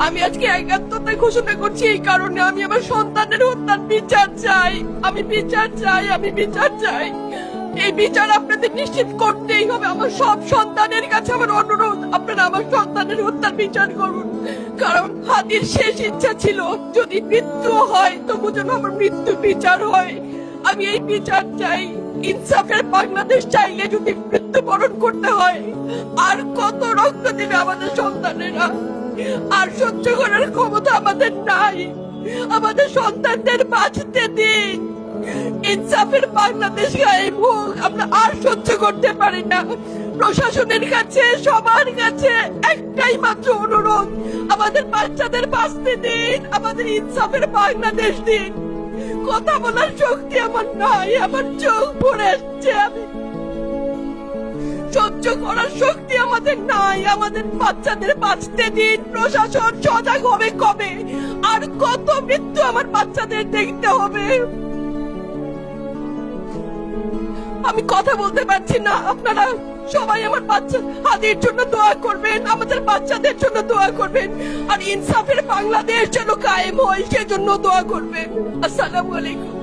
আমি আজকে একাত্মতা ঘোষণা করছি এই কারণে, আমি আমার সন্তানের হত্যার বিচার চাই। আমি বিচার চাই, আমি বিচার চাই। এই বিচার আপনাদের নিশ্চিত করতেই হবে। আমার সব সন্তানের কাছে আমার অনুরোধ, আপনারা আমার সন্তানের হত্যার বিচার করুন। কারণ হাদির শেষ ইচ্ছা ছিল যদি মৃত্যু হয় তবু যেন আমার মৃত্যু বিচার হয়। আমি এই বিচার চাই। ইনসাফের বাংলাদেশ চাইলে যদি মৃত্যুবরণ করতে হয়, আর কত রক্ত দিবে আমাদের সন্তানেরা? আর সহ্য করার ক্ষমতা আমাদের নাই। আমাদের সন্তানদের বাঁচতে দিন। ইনসাফের বাংলাদেশ গায়েব হোক। আমরা আর সহ্য করতে পারি না। প্রশাসনের কাছে, সবার কাছে একটাই মাত্র অনুরোধ, আমাদের বাচ্চাদের বাঁচতে দিন, আমাদের ইনসাফের বাংলাদেশ দিন। কথা বলার শক্তি আমার নাই, আমার চোখ ভরে আসছে। আমি সহ্য করার শক্তি আমাদের নাই। আমাদের বাচ্চাদের বাঁচতে দিন। প্রশাসন সজাগ হবে কবে? আর কত মৃত্যু আমার বাচ্চাদের দেখতে হবে? আমি কথা বলতে পারছি না। আপনারা সবাই আমার বাচ্চা হাদির জন্য দোয়া করবেন, আমাদের বাচ্চাদের জন্য দোয়া করবেন, আর ইনসাফের বাংলাদেশ যেন কায়েম হয় সেজন্য দোয়া করবেন। আসসালামু আলাইকুম।